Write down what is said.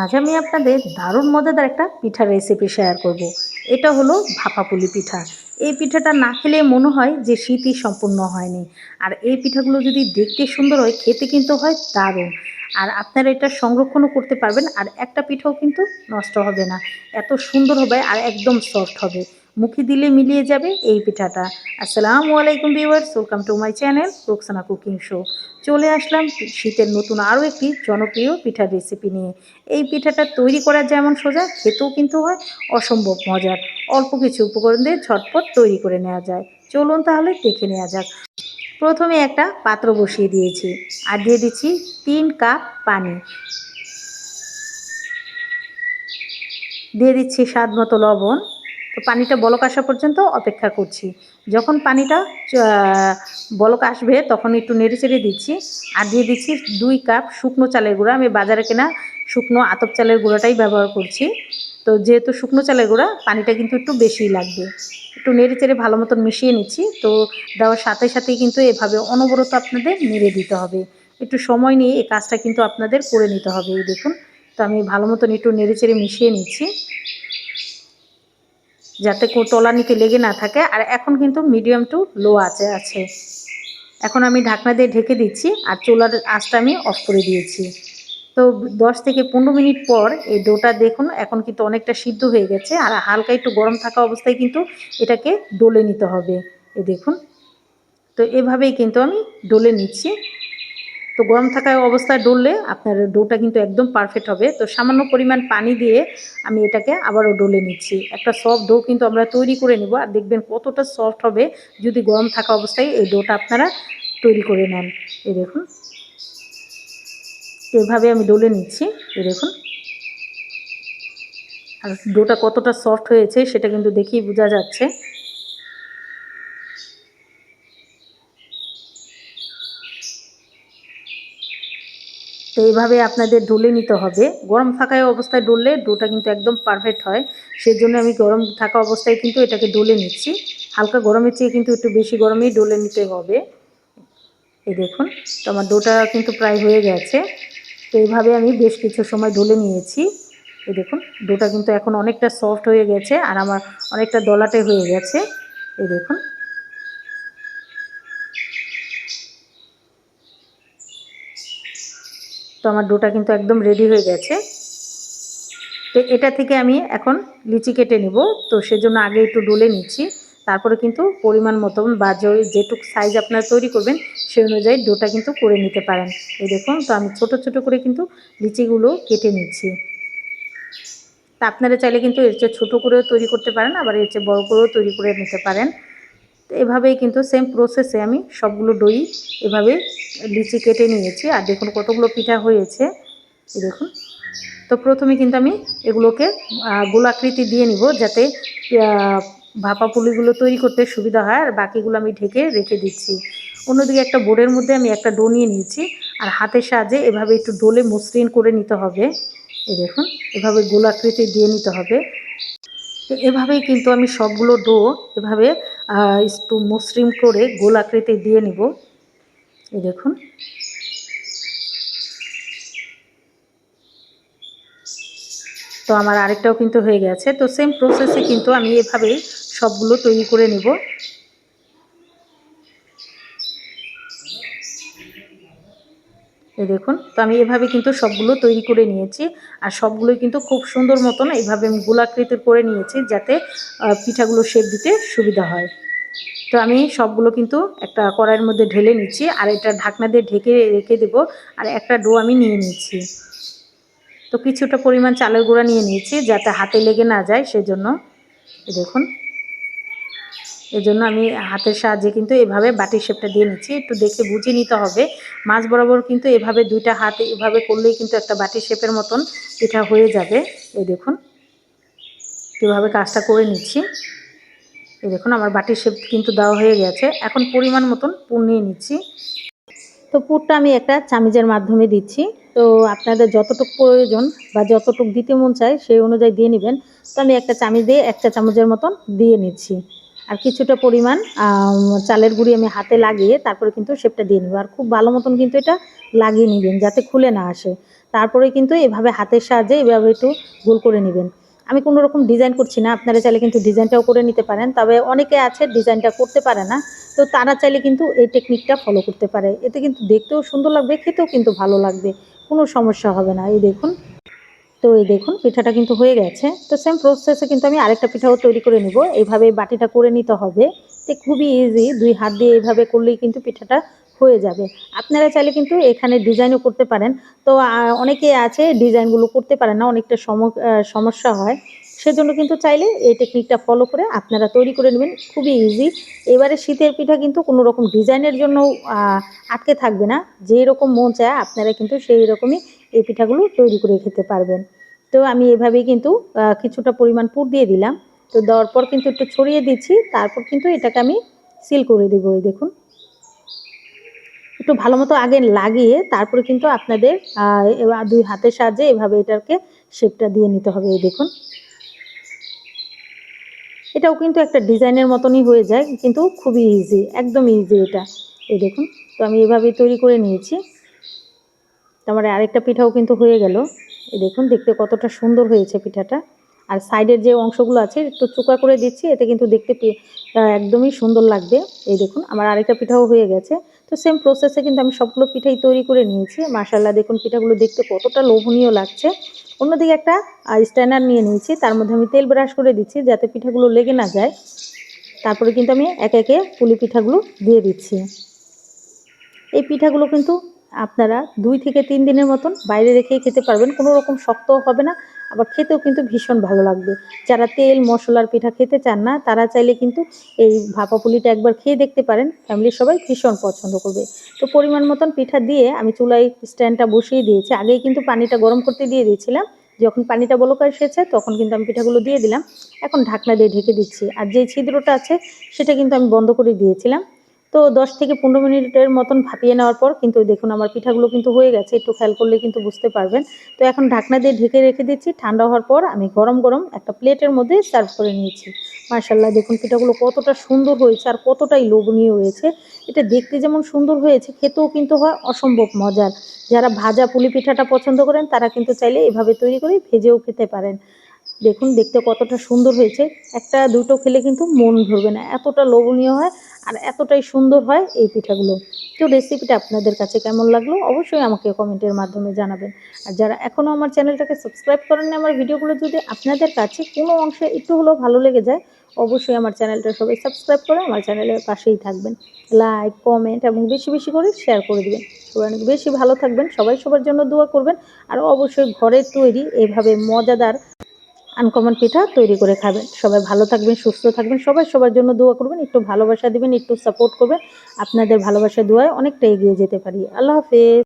আজ আমি আপনাদের দারুণ মজাদার একটা পিঠার রেসিপি শেয়ার করব। এটা হলো ভাপা পুলি পিঠা। এই পিঠাটা না খেলে মনে হয় যে শীতই সম্পূর্ণ হয়নি। আর এই পিঠাগুলো যদি দেখতে সুন্দর হয়, খেতে কিন্তু হয় দারুণ। আর আপনারা এটা সংরক্ষণও করতে পারবেন, আর একটা পিঠাও কিন্তু নষ্ট হবে না। এত সুন্দর হবে আর একদম সফট হবে, মুখে দিলে মিলিয়ে যাবে এই পিঠাটা। আসসালামু আলাইকুম viewers, welcome to my channel Roksana cooking show. চলে আসলাম শীতের নতুন আরও একটি জনপ্রিয় পিঠার রেসিপি নিয়ে। এই পিঠাটা তৈরি করা যেমন সোজা, খেতেও কিন্তু হয় অসম্ভব মজার। অল্প কিছু উপকরণ দিয়ে ঝটপট তৈরি করে নেওয়া যায়। চলুন তাহলে দেখে নেওয়া যাক। প্রথমে একটা পাত্র বসিয়ে দিয়েছি আর দিয়ে দিচ্ছি 3 কাপ পানি, দিয়ে দিচ্ছি স্বাদ মতো লবণ। তো পানিটা বলক আসা পর্যন্ত অপেক্ষা করছি। যখন পানিটা বলক আসবে তখন একটু নেড়ে চেড়ে দিচ্ছি আর দিয়ে দিচ্ছি 2 কাপ শুকনো চালের গুঁড়া। আমি বাজারে কেনা শুকনো আতপ চালের গুঁড়াটাই ব্যবহার করছি। তো যেহেতু শুকনো চালের গুঁড়া, পানিটা কিন্তু একটু বেশিই লাগবে। একটু নেড়ে চেড়ে ভালো মতন মিশিয়ে নিচ্ছি। তো দেওয়ার সাথে সাথেই কিন্তু এভাবে অনবরত আপনাদের নেড়ে দিতে হবে। একটু সময় নিয়ে এই কাজটা কিন্তু আপনাদের করে নিতে হবে। এই দেখুন, তো আমি ভালো মতন একটু নেড়ে চেড়ে মিশিয়ে নিচ্ছি যাতে তলানিতে লেগে না থাকে। আর এখন কিন্তু মিডিয়াম টু লো আঁচে আছে। এখন আমি ঢাকনা দিয়ে ঢেকে দিচ্ছি আর চুলার আঁচটা আমি অফ করে দিয়েছি। তো 10 থেকে 15 মিনিট পর এই ডোটা দেখুন এখন কিন্তু অনেকটা সিদ্ধ হয়ে গেছে। আর হালকা একটু গরম থাকা অবস্থায় কিন্তু এটাকে ডলে নিতে হবে। এই দেখুন, তো এভাবেই কিন্তু আমি ডলে নিচ্ছি। তো গরম থাকা অবস্থায় ডললে আপনার ডোটা কিন্তু একদম পারফেক্ট হবে। তো সামান্য পরিমাণ পানি দিয়ে আমি এটাকে আবারও ডলে নিচ্ছি। একটা সফট ডো কিন্তু আমরা তৈরি করে নেব। আর দেখবেন কতটা সফট হবে যদি গরম থাকা অবস্থায় এই ডোটা আপনারা তৈরি করে নেন। এই দেখুন, এভাবে আমি ডলে নিচ্ছি। এই দেখুন, আর ডোটা কতটা সফট হয়েছে সেটা কিন্তু দেখেই বোঝা যাচ্ছে। তো এইভাবে আপনাদের ডলে নিতে হবে। গরম থাকা অবস্থায় ডললে ডোটা কিন্তু একদম পারফেক্ট হয়। সেজন্য আমি গরম থাকা অবস্থায় কিন্তু এটাকে ডলে নিচ্ছি। হালকা গরমের চেয়ে কিন্তু একটু বেশি গরমেই ডলে নিতে হবে। এই দেখুন, তো আমার ডোটা কিন্তু প্রায় হয়ে গেছে। তো এইভাবে আমি বেশ কিছু সময় ডলে নিয়েছি। এই দেখুন, ডোটা কিন্তু এখন অনেকটা সফট হয়ে গেছে আর আমার অনেকটা দলাটে হয়ে গেছে। এই দেখুন, তো আমার ডোটা কিন্তু একদম রেডি হয়ে গেছে। তো এটা থেকে আমি এখন লিচি কেটে নিব। তো সেজন্য আগে একটু ডলে নিচ্ছি, তারপরে কিন্তু পরিমাণ মতন বা যেটুকু সাইজ আপনারা তৈরি করবেন সেই অনুযায়ী ডোটা কিন্তু করে নিতে পারেন। এই দেখুন, তো আমি ছোট ছোট করে কিন্তু লিচিগুলো কেটে নিচ্ছি। তা আপনারা চাইলে কিন্তু এর চেয়ে ছোটো করেও তৈরি করতে পারেন, আবার এর চেয়ে বড়ো করেও তৈরি করে নিতে পারেন। তো এভাবেই কিন্তু সেম প্রসেসে আমি সবগুলো ডই এভাবে লিচি কেটে নিয়েছি। আর দেখুন কতগুলো পিঠা হয়েছে। এই দেখুন, তো প্রথমে কিন্তু আমি এগুলোকে গোলাকৃতি দিয়ে নিব যাতে ভাপা পুলিগুলো তৈরি করতে সুবিধা হয়। আর বাকিগুলো আমি ঢেকে রেখে দিচ্ছি। অন্যদিকে একটা বোর্ডের মধ্যে আমি একটা ডো নিয়ে নিয়েছি আর হাতের সাহায্যে এভাবে একটু ডোলে মসৃণ করে নিতে হবে। এই দেখুন, এভাবে গোলাকৃতি দিয়ে নিতে হবে। তো এভাবেই কিন্তু আমি সবগুলো ডো এভাবে একটু মসৃণ করে গোলাকৃতি দিয়ে নিব। এই দেখুন, তো আমার আরেকটাও কিন্তু হয়ে গেছে। তো সেম প্রসেসে কিন্তু আমি এভাবেই সবগুলো তৈরি করে নেব। এই দেখুন, তো আমি এভাবে কিন্তু সবগুলো তৈরি করে নিয়েছি। আর সবগুলোই কিন্তু খুব সুন্দর মতন এইভাবে আমি গোলাকৃতির করে নিয়েছি যাতে পিঠাগুলো শেপ দিতে সুবিধা হয়। তো আমি সবগুলো কিন্তু একটা কড়াইয়ের মধ্যে ঢেলে নিচ্ছি আর এটা ঢাকনা দিয়ে ঢেকে রেখে দেব। আর একটা ডো আমি নিয়ে নিচ্ছি। তো কিছুটা পরিমাণ চালের গুঁড়া নিয়ে নিয়েছি যাতে হাতে লেগে না যায় সেজন্য। দেখুন, এজন্য আমি হাতের সাহায্যে কিন্তু এভাবে বাটির শেপটা দিয়ে নিচ্ছি। একটু দেখে বুঝে নিতে হবে। মাঝ বরাবর কিন্তু এভাবে 2টা হাত এভাবে করলেই কিন্তু একটা বাটির শেপের মতন পিঠা হয়ে যাবে। এই দেখুন, কীভাবে কাজটা করে নিচ্ছি। এই দেখুন, আমার বাটির শেপ কিন্তু দেওয়া হয়ে গেছে। এখন পরিমাণ মতন পুর নিয়ে নিচ্ছি। তো পুরটা আমি একটা চামিচের মাধ্যমে দিচ্ছি। তো আপনাদের যতটুকু প্রয়োজন বা যতটুকু দিতে মন চায় সেই অনুযায়ী দিয়ে নেবেন। তো আমি একটা চামিচ দিয়ে 1 চা চামচের মতন দিয়ে নিচ্ছি। আর কিছুটা পরিমাণ চালের গুঁড়ি আমি হাতে লাগিয়ে তারপরে কিন্তু শেপটা দিয়ে নেব। আর খুব ভালো মতন কিন্তু এটা লাগিয়ে নেবেন যাতে খুলে না আসে। তারপরে কিন্তু এভাবে হাতের সাহায্যে এভাবে একটু গোল করে নেবেন। আমি কোনো রকম ডিজাইন করছি না, আপনারা চাইলে কিন্তু ডিজাইনটাও করে নিতে পারেন। তবে অনেকে আছে ডিজাইনটা করতে পারে না, তো তারা চাইলে কিন্তু এই টেকনিকটা ফলো করতে পারে। এতে কিন্তু দেখতেও সুন্দর লাগবে, খেতেও কিন্তু ভালো লাগবে, কোনো সমস্যা হবে না। এই দেখুন, তো এই দেখুন পিঠাটা কিন্তু হয়ে গেছে। তো সেম প্রসেসে কিন্তু আমি আরেকটা পিঠাও তৈরি করে নিব। এইভাবে বাটিটা করে নিতে হবে। তো খুবই ইজি, ২ হাত দিয়ে এইভাবে করলেই কিন্তু পিঠাটা হয়ে যাবে। আপনারা চাইলে কিন্তু এখানে ডিজাইনও করতে পারেন। তো অনেকে আছে ডিজাইনগুলো করতে পারে না, অনেকটা সমস্যা হয়। সেজন্য কিন্তু চাইলে এই টেকনিকটা ফলো করে আপনারা তৈরি করে নেবেন, খুবই ইজি। এবারে শীতের পিঠা কিন্তু কোনো রকম ডিজাইনের জন্য আটকে থাকবে না। যেই রকম মন চায় আপনারা কিন্তু সেই রকমই এই পিঠাগুলো তৈরি করে খেতে পারবেন। তো আমি এভাবেই কিন্তু কিছুটা পরিমাণ পুর দিয়ে দিলাম। তো দেওয়ার পর কিন্তু একটু ছড়িয়ে দিচ্ছি। তারপর কিন্তু এটাকে আমি সিল করে দেবো। এই দেখুন, একটু ভালো মতো আগে লাগিয়ে তারপরে কিন্তু আপনাদের ২ হাতের সাহায্যে এভাবে এটাকে শেপটা দিয়ে নিতে হবে। এই দেখুন, এটাও কিন্তু একটা ডিজাইনের মতনই হয়ে যায়, কিন্তু খুবই ইজি, একদম ইজি এটা। এই দেখুন, তো আমি এভাবেই তৈরি করে নিয়েছি। তারপরে আরেকটা পিঠাও কিন্তু হয়ে গেল। এই দেখুন দেখতে কতটা সুন্দর হয়েছে পিঠাটা। আর সাইডের যে অংশগুলো আছে একটু চোকা করে দিচ্ছি, এতে কিন্তু দেখতে একদমই সুন্দর লাগবে। এই দেখুন আমার আরেকটা পিঠাও হয়ে গেছে। তো সেম প্রসেসে কিন্তু আমি সবগুলো পিঠাই তৈরি করে নিয়েছি। মাশাআল্লাহ দেখুন পিঠাগুলো দেখতে কতটা লোভনীয় লাগছে। অন্যদিকে একটা স্ট্যান্ডার নিয়ে নিয়েছি, তার মধ্যে আমি তেল ব্রাশ করে দিচ্ছি যাতে পিঠাগুলো লেগে না যায়। তারপরে কিন্তু আমি একে একে পুলি পিঠাগুলো দিয়ে দিচ্ছি। এই পিঠাগুলো কিন্তু আপনারা ২ থেকে ৩ দিনের মতন বাইরে রেখেই খেতে পারবেন, কোনো রকম শক্তও হবে না, আবার খেতেও কিন্তু ভীষণ ভালো লাগবে। যারা তেল মশলার পিঠা খেতে চান না তারা চাইলে কিন্তু এই ভাপা পুলিটা একবার খেয়ে দেখতে পারেন, ফ্যামিলির সবাই ভীষণ পছন্দ করবে। তো পরিমাণ মতন পিঠা দিয়ে আমি চুলায় স্ট্যান্ডটা বসিয়ে দিয়েছি। আগেই কিন্তু পানিটা গরম করতে দিয়ে দিয়েছিলাম। যখন পানিটা বলক এসেছে তখন কিন্তু আমি পিঠাগুলো দিয়ে দিলাম। এখন ঢাকনা দিয়ে ঢেকে দিচ্ছি। আর যেই ছিদ্রটা আছে সেটা কিন্তু আমি বন্ধ করে দিয়েছিলাম। তো ১০ থেকে ১৫ মিনিটের মতন ভাপিয়ে নেওয়ার পর কিন্তু দেখুন আমার পিঠাগুলো কিন্তু হয়ে গেছে। একটু খেয়াল করলে কিন্তু বুঝতে পারবেন। তো এখন ঢাকনা দিয়ে ঢেকে রেখে দিচ্ছি। ঠান্ডা হওয়ার পর আমি গরম গরম একটা প্লেটের মধ্যে সার্ভ করে নিয়েছি। মাশাআল্লাহ দেখুন পিঠাগুলো কতটা সুন্দর হয়েছে আর কতটাই লোভনীয় হয়েছে। এটা দেখতে যেমন সুন্দর হয়েছে, খেতেও কিন্তু হয় অসম্ভব মজার। যারা ভাজা পুলি পিঠাটা পছন্দ করেন তারা কিন্তু চাইলে এভাবে তৈরি করে ভেজেও খেতে পারেন। দেখুন দেখতে কতটা সুন্দর হয়েছে। একটা দুটো খেলে কিন্তু মন ভরবে না, এতটা লোভনীয় হয় আর এতটাই সুন্দর হয় এই পিঠাগুলো। তো রেসিপিটা আপনাদের কাছে কেমন লাগলো অবশ্যই আমাকে কমেন্টের মাধ্যমে জানাবেন। আর যারা এখনও আমার চ্যানেলটাকে সাবস্ক্রাইব করেননি, আমার ভিডিওগুলো যদি আপনাদের কাছে কোনো অংশে একটু হলেও ভালো লেগে যায়, অবশ্যই আমার চ্যানেলটা সবাই সাবস্ক্রাইব করে আমার চ্যানেলের পাশেই থাকবেন। লাইক, কমেন্ট এবং বেশি বেশি করে শেয়ার করে দিবেন। সবাই অনেক বেশি ভালো থাকবেন, সবাই সবার জন্য দোয়া করবেন। আর অবশ্যই ঘরের তৈরি এভাবে মজাদার আনকমন পিঠা তৈরি করে খাবেন। সবাই ভালো থাকবেন, সুস্থ থাকবেন, সবাই সবার জন্য দোয়া করবেন, একটু ভালোবাসা দিবেন, একটু সাপোর্ট করবেন। আপনাদের ভালোবাসা দোয়ায় অনেকটা এগিয়ে যেতে পারি। আল্লাহ হাফেজ।